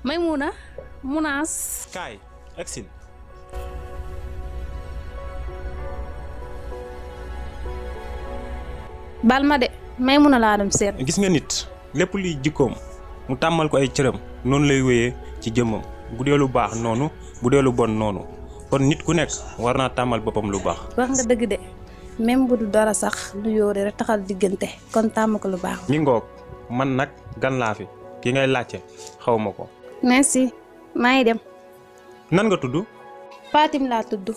Maymuna Munaas. kaay exil. Bal ma de Maymuna laa dem seet. gis nga nit lépp luy jikkoom mu tàmmal ko ay cëram noonu lay wéyee ci jëmmam bu dee lu baax noonu bu dee lu bon noonu kon nit ku nekk war naa tàmmal boppam lu baax. wax nga dëgg de même bu du dara sax lu yóore rek taxal diggante kon tàmm ko lu baax. mi ngoog man nag gan laa fi ki ngay laajte xaw ma ko. merci maa ngi dem. nan nga tudd. Fatim laa tudd.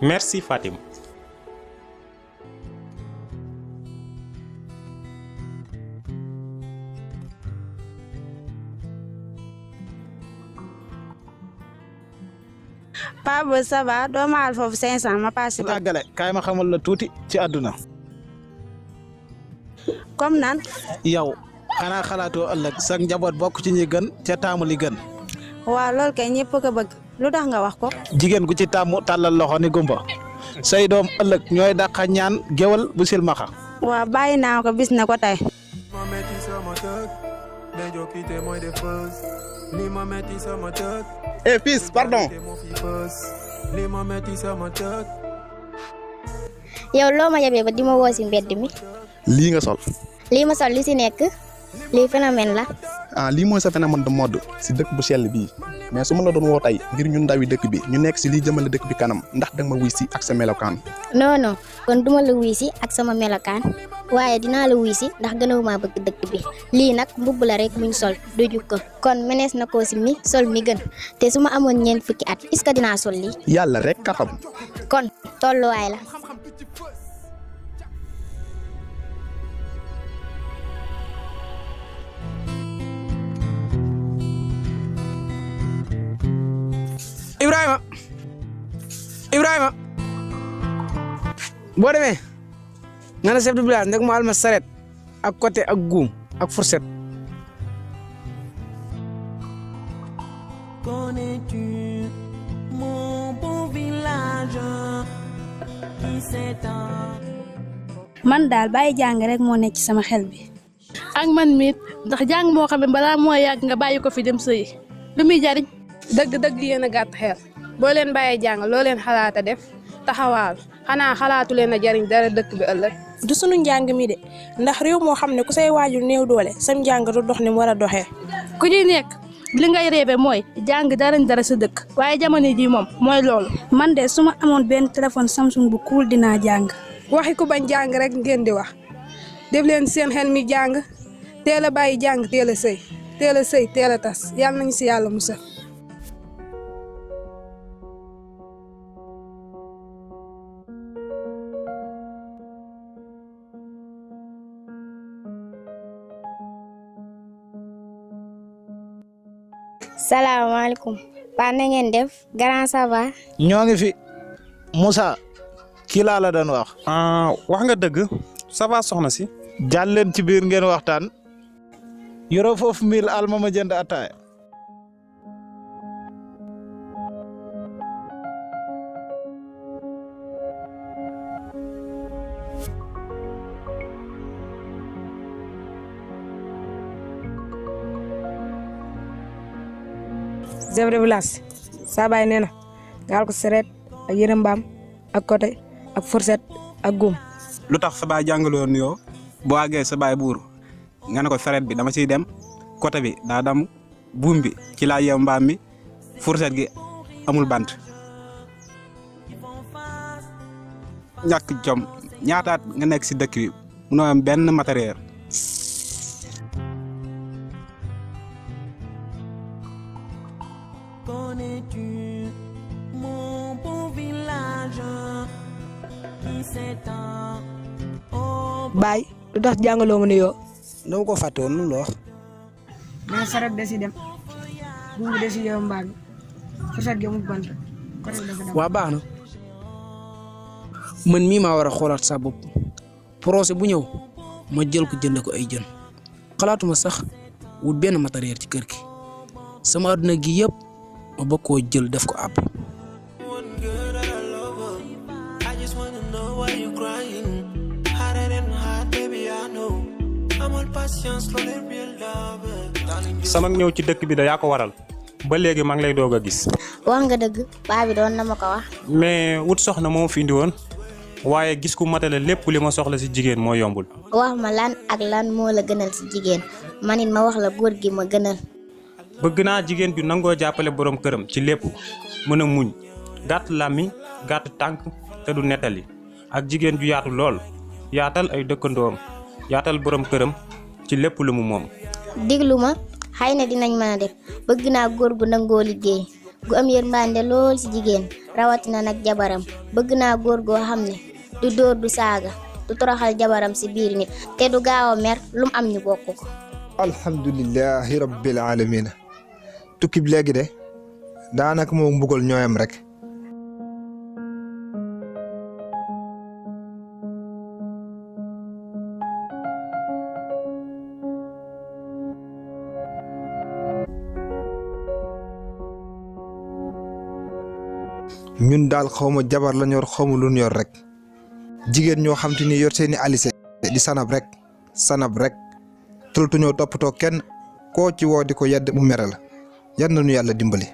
merci Fatim. Paa booy ça va doo ma al foofu 500 ma paase ko. àggale kaay ma xamal la tuuti ci àdduna. comme nan. yow xanaa xalaatoo ëllëg sax njaboot bokk ci ñi gën ca taamu li gën. waaw loolu kay ñëpp ko bëgg lu tax nga wax ko. jigéen gu ci tàmmu tàllal loxo ni gumba say doom ëllëg ñooy dàqa ñaan géwal bu silmaxa. waaw bàyyi naa ko bis na ko tey. fils pardon. yow loo ma yabee ba di ma woo si mbedd mi. lii nga sol. lii ma sol li si nekk lii phénomène la. lii mooy sa phénomène de mode si dëkk bu sell bii mais su ma la doon woo tey ngir ñun ndawi dëkk bi ñu nekk si liy jëmale dëkk bi kanam ndax danga ma wuy si ak sa melokaan. non kon duma la wuy si ak sama melokaan waaye dinaa la wuy si ndax gënawuma bëgg dëkk bi lii nag mbubb la rek muñ sol doju ko kon menees na koo si mi sol mi gën te su ma amoon ñeent fukki at est-ce que dinaa sol lii. yàlla rek ka xam. kon tolluwaay la. Ibrahima boo demee nga ne chef de village ndek mu alma saret ak côté ak guum ak fourchette. Connais-tu mon beau village qui s'étend? man daal bàyyi jàng rek moo nekk ci sama xel bi. ak man miit ndax jàng moo xam ne balaa moo yàgg nga bàyyi ko fi dem sëyi lu muy jariñ. dëgg yéen a gàtt xel boo leen bàyyee jàng loo leen xalaata def taxawaal xanaa xalaatu leen a jariñ dara dëkk bi ëllëg. du sunu njàng mi de ndax réew moo xam ne ku say waajur néew doole sam njàng du dox ni mu war a doxee. ku ñuy nekk li ngay réebe mooy jàng dara sa dëkk waaye jamono ji moom mooy loolu. man de su ma amoon benn téléphone Samsung bu cool dinaa jàng. waxi ku bañ jàng rek ngeen di wax def leen seen xel mi jàng teel a bàyyi jàng teel a sëy teel a tas yàlla nañu si yàlla musal. salaamaaleykum. Paa na ngeen def grand ça va. ñoo ngi fi Moussa kii laa la doon wax. wax nga dëgg ça va soxna si. jàll leen ci biir ngeen waxtaan. yoroo foofu 1000 alma ma jënd ataaya. chef de village saa baay nee na gaal ko seret ak yërëm mbaam ak côté ak fourchette ak guum. lu tax sa baay jàngaloon yoo boo àggee sa baay buur nga ne ko saret bi dama ciy dem côté bi daa dam buum bi ci laa yeew mbaam mi fourchette gi amul bant. ñàkk jom ñaataat nga nekk si dëkk bi munoo am benn matériel. Connais-tu mon beau village qui s'étend? baay lu tax jàngaloo ma ne yoo. dama ko fàtte woon lu la wax. mais saret de si dem buum bi de si yeew mbaam mi fourchette gi amul bant. waa baax na man mii maa war a xoolaat sa bopp projet bu ñëw ma jël ko jënd ko ay jën xalaatuma sax wut benn matériel ci kër gi sama àdduna gi yëpp ma bëgg koo jël def ko àpp. sama ñëw ci dëkk bi da yaa ko waral ba léegi maa ngi lay doog a gis. wax nga dëgg paa bi doon na ma ko wax. mais wut soxna moo fi indi woon waaye gis ku matale lépp li ma soxla si jigéen moo yombul. wax ma lan ak lan moo la gënal si jigéen man it ma wax la góor gi ma gënal. bëgg naa jigéen ju nangoo jàppale borom këram ci lépp mën a muñ gàtt làmmiñ gàtt tànk te du nettali ak jigéen ju yaatu lool yaatal ay dëkkandoom yaatal borom këram ci lépp lu mu moom. diglu ma xëy na dinañ mën a def bëgg naa góor gu nangoo liggéey gu am yërmande lool si jigéen rawatina nag jabaram bëgg naa góor goo xam ne du dóor du saaga du toroxal jabaram si biir nit te du gaaw a mer lu mu am ñu bokk ko. alhamdulilahi rabbil alamin tukki bi léegi de daanaka moo mbugal ñooyam rek. ñun daal xawma jabar la ñor xawma lu ñu yor rek jigéen ñoo xam te ni yor seeni alise di sanab rek toltuñoo toppatoo kenn koo ci woo di ko yedd mu mere la yan nañu yàlla dimbali.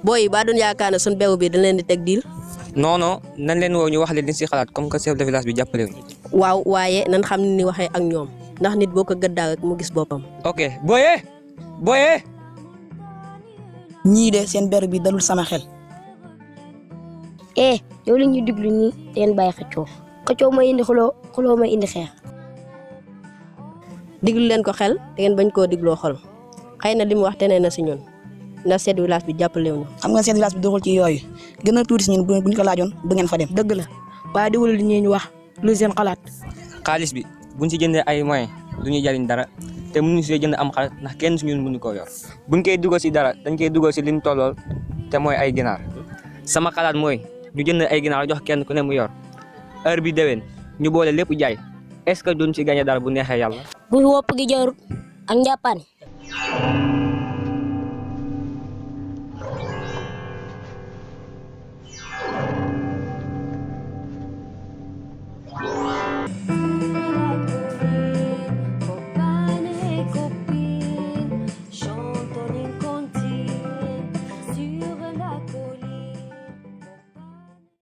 booy yi ba doon yaakaar ne suñ beew bi dañ leen di teg diil. non nañ leen woo ñu wax leen li si xalaat comme que chef de village bi jàppale wuñu. waaw waaye nan xam ni waxee ak ñoom ndax nit boo ko gëddaa rek mu gis boppam. ok booyee. ñii de seen ber bi dalul sama xel. yow la ñuy diglu nii teen bàyyi xëccoo mooy indi xuloo mooy indi xeex. diglu leen ko xel te ngeen bañ koo digloo xol xëy na li mu wax tenee na si ñun ndax chef de village bi jàppale wuñu. xam nga chef de village bi doxul ci yooyu gën a tuuti si ñun bu ñu ko laajoon du ngeen fa dem. dëgg la waaye diglu li ñu wax lu seen xalaat. xaalis bi buñ si jëndee ay moyens du ñuy jariñ dara te mënuñu si jënd am xaalis ndax kenn suñu mënu koo yor buñ koy dugal si dara dañ koy dugal si liñ tollool te mooy ay ginaar sama xalaat mooy ñu jënd ay ginaar jox kenn ku ne mu yor heure bi déwén ñu boole lépp jaay est-ce que duñ si gagné dara bu neexee yàlla. bu wopp gi jarut ak njàppaan